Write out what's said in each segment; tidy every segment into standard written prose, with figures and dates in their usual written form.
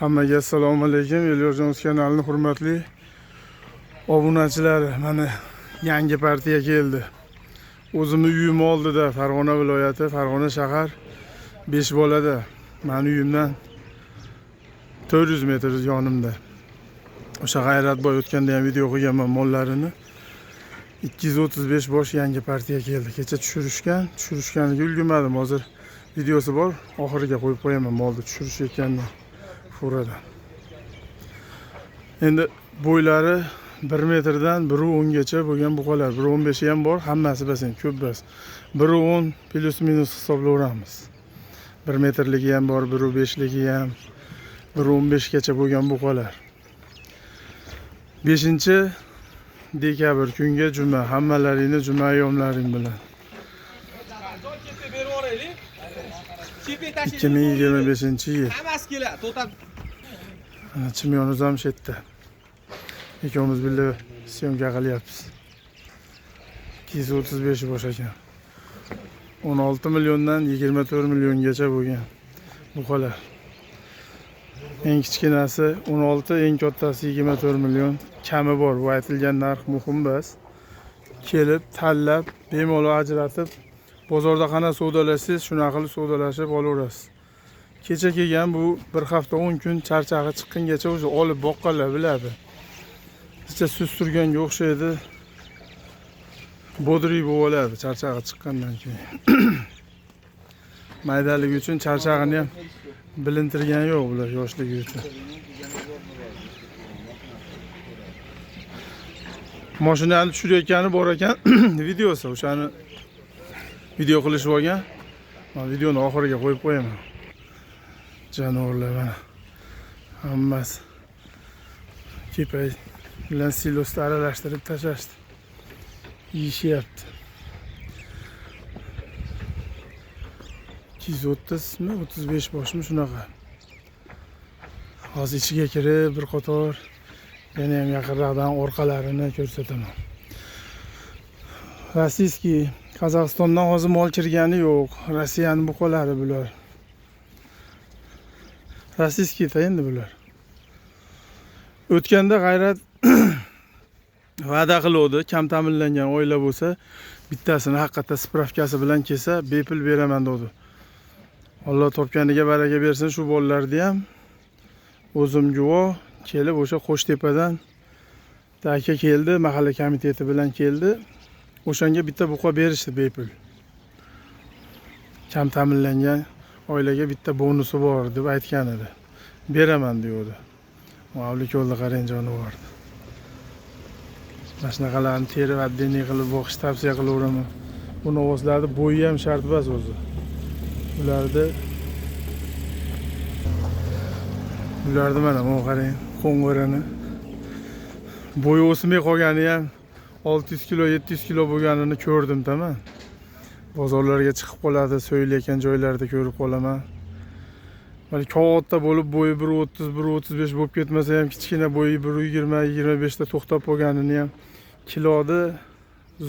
Hammaga assalomu alaykum. Elyorjon kanalining hurmatli obunachilari. Mana yangi partiya keldi. O'zimni uyim oldida, Farg'ona viloyati, Farg'ona shahar 5 bolada. Meni uyimdan 400 metr yonimda. O'sha G'ayratboy o'tganda ham video qo'yganman mollarini. 235 bosh yangi partiya keldi. Kecha tushirishganiga ulgurmadim. Hozir videosi bor. Oxiriga qo'yib qo'yaman molni tushirishayotganda furada. Endi bo'ylari 1 metrdan 1.10 gacha bo'lgan buqalar. 1.15 ham bor, hammasi basang, ko'p bas. 1.10 plus minus hisoblayveramiz. 1 metrligi ham bor, 1.5ligi ham, 1.15 gacha bo'lgan buqalar. 5-dekabr kunga juma, hammalaringni juma ayyomlaring bilan. 2025-yil. Hammasi keladi, to'xtab. Chimyonimiz ham shu yerda. Ikkovimiz birga syomka qilyapmiz. 235 bosh ekan. 16 milliondan 24 milliongacha bo'lgan buqalar. Eng kichkinasi 16, eng kattasi 24 million. Kami bor. Bu aytilgan narx muhim bas. Kelib, tanlab, bemalol ajratib, bozorda qana savdolashsangiz, shunaqa qilib savdolashib olaverasiz. Kecha kelgan bu 1 hafta 10 kun charchag'i chiqqangacha o'zi olib boqqanlar biladi. Kecha susturganga o'xshaydi. Bodriy bo'ladi charchag'i chiqqandan keyin. Maydaligi uchun charchag'ini ham bilintirgan yo'q bular yoshligi uchun. Mashinani tushirayotgani bor ekan videosi, o'shani video qilishib olgan. Men videoni oxiriga qo'yib qo'yaman. Janovorlar mana hammasi kepay bilan silosda aralashtirib tashlashdi. Yeyishyapti. 230 mi 35 boshmi shunaqa. Hozir ichiga kirib bir qator yana ham yaqinroqdan orqalarini ko'rsataman. Rossiyskiy Qozog'istondan hozir mol kirgani yo'q. Rossiyaning buqalari bular. Rossiyskiy endi bular. O'tganda G'ayrat va'da qiluvdi, kam ta'minlangan oila bo'lsa, bittasini haqiqatda spravkasi bilan kelsa, bepul beraman dedi. Alloh topganiga baraka bersin, shu bolalarni ham o'zim guvoh kelib o'sha Qo'shtepadan aka keldi, mahalla komiteti bilan keldi. O'shanga bitta buqa berishdi bepul. Kam ta'minlangan oilaga bitta bonusi bor deb aytgan edi. Beraman deydi. Mavlik yo'lda qarang jonivorni. Mana shunaqalarni terib addiniy qilib boqish tavsiya qilaveraman. Bu novoslarni bo'yi ham shart emas o'zi. Bularni mana bu qarang, qo'ng'irini. Bo'yi o'smay qolgani ham 600 kilo, 700 kilo bo'lganini ko'rdim, tamam. Bozorlarga chiqib qoladi, so'yilayotgan joylarda ko'rib qolaman. Mana katta bo'lib bo'yi 1.30, 1.35 bo'lib ketmasa ham kichkina bo'yi 1.20, 25 ta to'xtab qolganini ham kilodi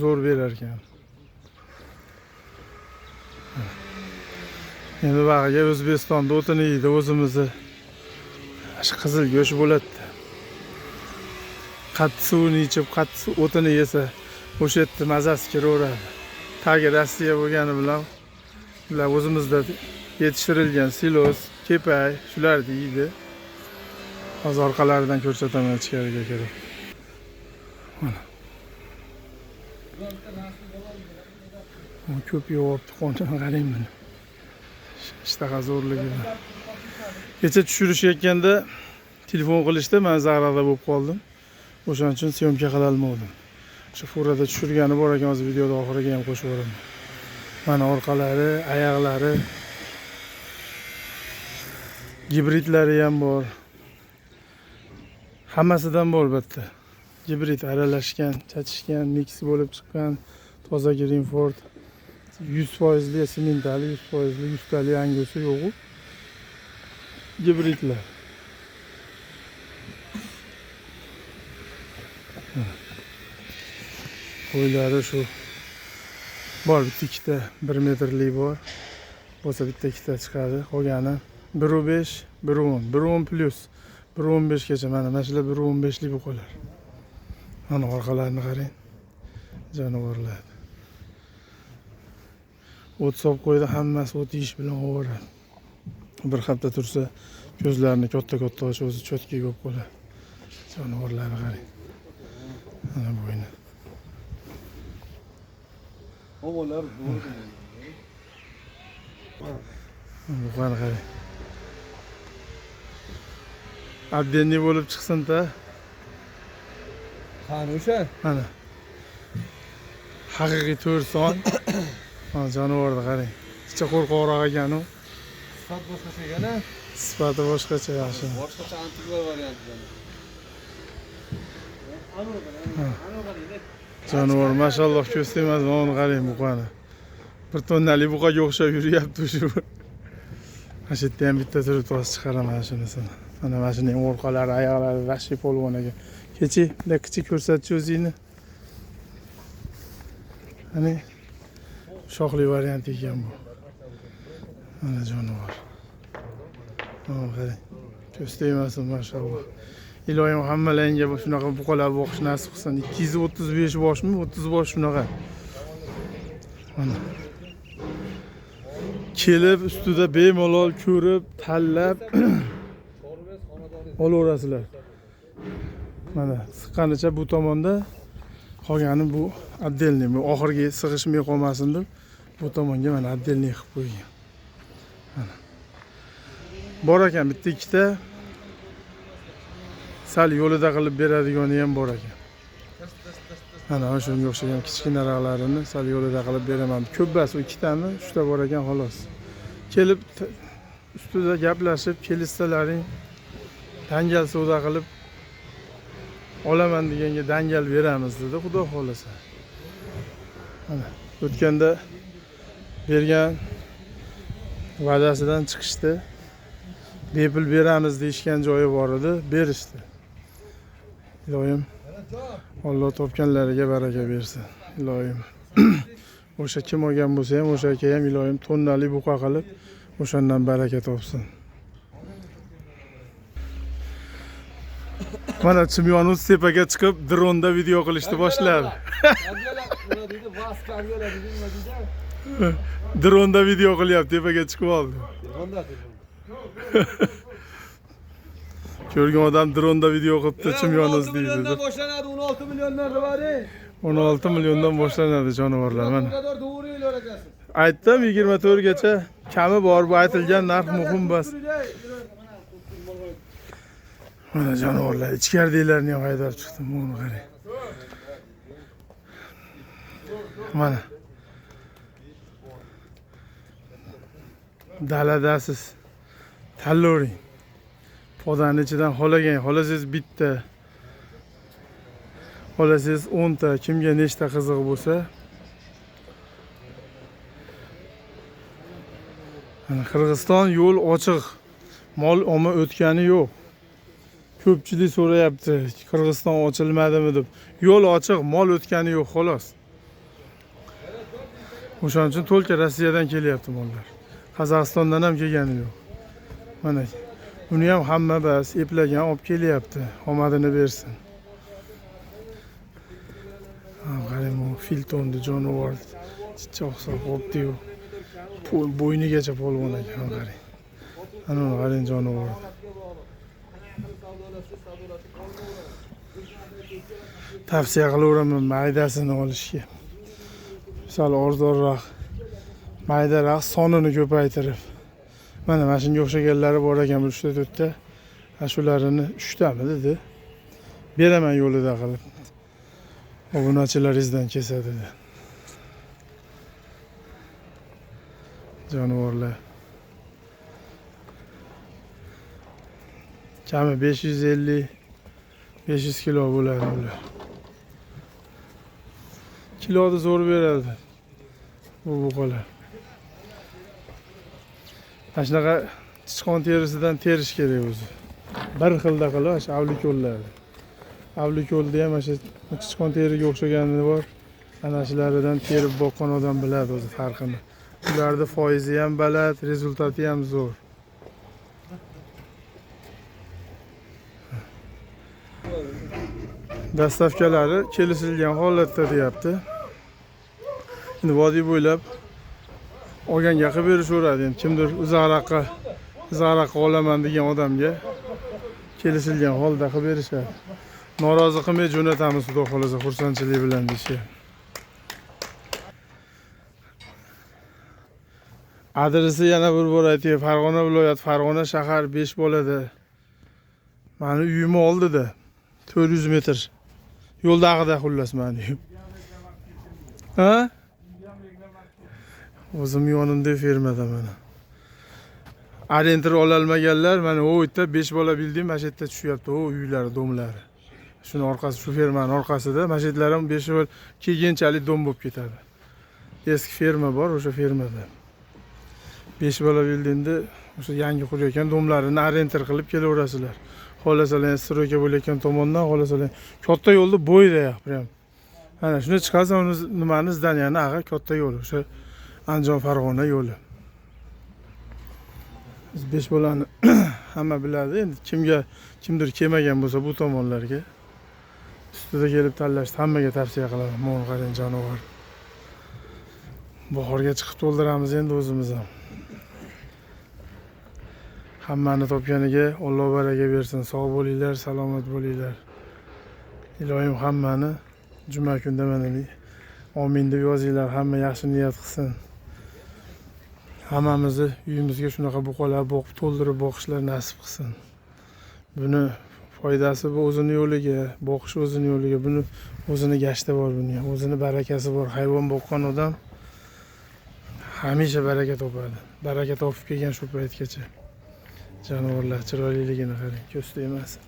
zo'r berar ekan. Endi bag'iga O'zbekistonda o'tini yeydi, o'zimizni shu qizil go'sht bo'ladi. Qattiq suvini ichib, qattiq o'tini yesa, o'sha yerda mazasi kiraveradi. Tagi Rossiya bo'lgani bilan ular o'zimizda yetishtirilgan silos, kepay, shularni yeydi. Hozir orqalaridan ko'rsataman ichkariga kirib. Mana. Ko'p yopti, qonchani qarang mana. Ishtaha zo'rligi. Kecha tushirishayotganda telefon qilishdi, men zagrada bo'lib qoldim. O'shaning uchun syomka qila olmadim. Shu furada tushirgani bor ekan, hozir videoda oxiriga ham qo'shib o'raman. Mana orqalari, oyoqlari, gibridlari ham bor. Hammasidan bor albatta. Gibrid aralashgan, chachishgan, mix bo'lib chiqqan toza Greenford 100% sementali, 100% yustali yangosi yo'q. Gibridlar. Bo'ylari shu bor, bitta ikkita 1 metrlik bor. Bo'lsa bitta ikkita chiqadi. Qolgani 1.5, 1.10, 1.10 plus, 1.15gacha mana shular 1.15lik buqalar. Mana orqalarini qarang. Jonivorlar. O't solib qo'ydi, hammasi o't yeyish bilan ovoradi. Bir hafta tursa ko'zlarini katta-katta ochib o'zi cho'tki bo'lib qoladi. Jonivorlarni qarang. Mana bo'yni. Ovolar Buqani qarang. Abdenni bo'lib chiqsin-da. qani o'sha? Mana. Haqiqiy 4 son. Mana jonivorni qarang. Ichki qo'rqoqroq ekan u. Sifat boshqacha ekan-a? Sifati boshqacha yaxshi. Boshqacha antigua variantidan. Jonivor mashalloh ko'z tegmaz, mana qarang buqani. Bir tonnali buqaga o'xshab yuryapti shu. Mana shu yerda ham bitta turib to'g'ri chiqaraman shunisini. Mana mashining orqalari, oyoqlari vahshiy polvon ekan. Kechi, bunday kichik ko'rsatchi o'zingni. Hani shoxli variant ekan bu. Mana jonivor. Mana qarang. Ko'z tegmasin mashalloh. Iloyim hammalaringga shunaqa buqalar boqish nasib qilsin. 235 boshmi, 30 bosh shunaqa. Mana. Kelib ustida bemalol ko'rib, tanlab olaverasizlar. Mana siqqanicha bu tomonda qolgani bu отдельный, bu oxirgi sig'ishmay qolmasin deb bu tomonga mana отдельный qilib qo'ygan. Mana. Bor ekan bitta ikkita sal yo'lida qilib beradigani ham bor ekan. Mana shunga o'xshagan kichkinaraqlarini sal yo'lida qilib beraman. Ko'pbas u ikkitami, uchta bor ekan xolos. Kelib ustida gaplashib, kelishsalaring dangal savdo qilib olaman deganga dangal beramiz dedi, xudo xolasa. Mana o'tganda bergan va'dasidan chiqishdi. Bepul beramiz deyishgan joyi bor edi, berishdi. Iloyim Alloh topganlariga baraka bersin. Iloyim o'sha kim olgan bo'lsa ham o'sha aka ham iloyim tonnali buqa qilib o'shandan baraka topsin. Mana Chimyonuz tepaga chiqib dronda video qilishni boshladi. Dronda video qilyapti, tepaga chiqib oldi. Ko'rgan odam dronda video qilibdi, Chimyonuz deydi. 16 milliondan boshlanadi, 16 milliondan bari. 16 milliondan boshlanadi jonivorlar mana. Aytdim 24 gacha kami bor, bu aytilgan narx muhim bas. Mana jonivorlar ichkaridagilarni ham haydab chiqdim, buni qarang. Mana. Daladasiz. Tanlavering. Podani ichidan xolasangiz bitta. Xolasangiz 10 ta, kimga nechta qiziq bo'lsa. Mana Qirg'iziston yo'l ochiq. Mol omma o'tgani yo'q. Ko'pchilik so'rayapti, Qirg'iziston ochilmadimi deb. Yo'l ochiq, mol o'tgani yo'q, xolos. O'shaning uchun to'lka Rossiyadan kelyapti mollar. Qozog'istondan ham kelgani yo'q. Mana uni ham hamma bas eplagan olib kelyapti. Omadini bersin. Qarang, bu Filtonni jonivor chichoq qopdi-yu. Bo'ynigacha polvon ekan, qarang. Ana qarang jonivor. Tavsiya qilaveraman maydasini olishga. Misol arzonroq maydaroq sonini ko'paytirib. Mana shunga o'xshaganlari bor ekan, 3 ta 4 ta. Shularini 3 tami dedi. Beraman yo'lida qilib. Obunachilaringizdan kesadi dedi. Jonivorlar. Kami 550 kilo bo'ladi ular. Kiloni zo'r beradi bu buqalar. Mana shunaqa sichqon terisidan terish kerak o'zi. Bir xilda qilish avlikollar. Avlikolda ham o'sha sichqon teriga o'xshagani bor. Ana shularidan terib boqqan odam biladi o'zi farqini. Ularda foizi ham baland, rezultati ham zo'r. Dastavkalari kelishilgan holatda deyapti. Endi vodiy bo'ylab olganga qilib berishaveradi. Endi kimdir uzoqroqqa olaman degan odamga kelishilgan holda qilib berishadi. Norozi qilmay jo'natamiz, xudo xolasa, xursandchilik bilan deyishyapti. Adresi yana bir bor aytay, Farg'ona viloyati, Farg'ona shahar 5 bo'ladi. Mani uyimni oldida 400 metr. Yo'ldag'ida xullas mani uyim. Ha? O'zim yonimda fermada mana. Arender ololmaganlar mana o yerda 5 bola bildim, mana shu yerda tushyapti, o uylari, domlari. Shuni orqasi, shu fermaning orqasida masjidlar ham 5 yil keyinchalik dom bo'lib ketadi. Eski ferma bor, o'sha fermada. 5 bola bildingda o'sha yangi qurayotgan domlarini arender qilib kelaverasizlar. Xolasalar stroyka bo'layotgan tomondan xolasalar katta yo'lda bo'yda prям. Ana shuni chiqarsa uni nimani zdaniyani ag'a katta yo'l, o'sha Andijon Farg'ona yo'li. Biz 5 bolani hamma biladi. Endi kimdir kelmagan bo'lsa bu tomonlarga ustida kelib tanlashni hammaga tavsiya qilaman. Mo'l qarang jonivor. Bahorga chiqib to'ldiramiz endi o'zimiz ham. Hammani topganiga Alloh baraka bersin. Sog' bo'linglar, salomat bo'linglar. Ilohim hammani juma kunda mana amin deb yozinglar, hamma yaxshi niyat qilsin. Hammamizni uyimizga shunaqa buqalar boqib to'ldirib boqishlar nasib qilsin. Buni foydasi bu o'zini yo'liga, boqish o'zini yo'liga, buni o'zini gashti bor, buni o'zini barakasi bor. Hayvon boqqan odam hamisha baraka topadi. Baraka topib kelgan shu paytgacha. Jonivorlar chiroyliligini qarang, ko'z tegmasin.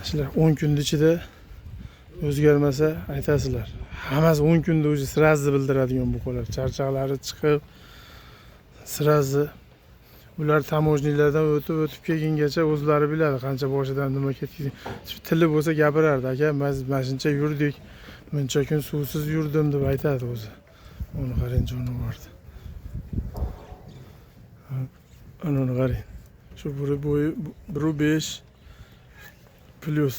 Shular 10 kun ichida o'zgarmasa aytasizlar. Hammasi 10 kunda o'zi sirazni bildiradigan buqalar. Charchoqlari chiqib sirazni ular tamojnilardan o'tib kelgungacha o'zlari biladi qancha boshidan nima ketgan. Tili bo'lsa gapirardi. Aka, mana shuncha yurdik, buncha kun suvsiz yurdim deb aytadi o'zi. Uni qarang jonivorni. Uni qarang. Shu bo'yi 1.5 plus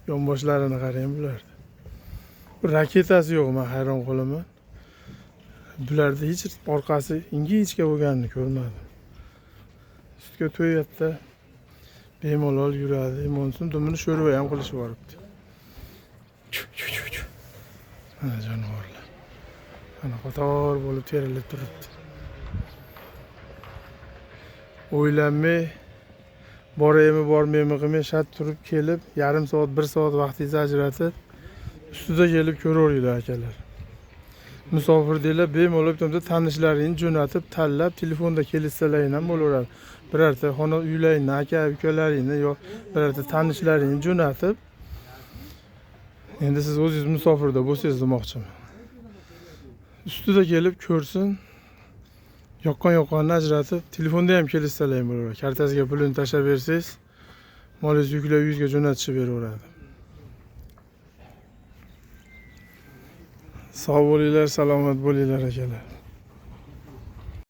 yonboshlarini qarang bularni. Raketasi yo'q, men hayron qolaman. Bularda hech orqasi ingichka bo'lganini ko'rmadim. Sutga to'yapti. Bemalol yuradi. Monsun dumini sho'rva ham qilishib boribdi. Mana jonivorlar. Mana qator bo'lib terilib turibdi. O'ylanmay, boraymi, bormaymi qilmay shart turib kelib, yarim soat, 1 soat vaqtingizni ajratib, ustida kelib ko'raveringlar akalar. Musofir deylar, bemalol tanishlaringni jo'natib, tanlab, telefonda kelishsalaring ham bo'laveradi. Birorta xona uylaringni, aka, ukalaringni yo birorta tanishlaringni jo'natib, endi siz o'zingiz musofirda bo'lsangiz demoqchiman. Ustida kelib ko'rsin, yoqqan-yoqqanini ajratib, telefonda ham kelishsalaring bo'laveradi. Kartasiga pulini tashlab bersangiz, molingizni yuklab uyingizga jo'natishib beraveradi. Sog' bo'linglar, salomat bo'linglar akalar.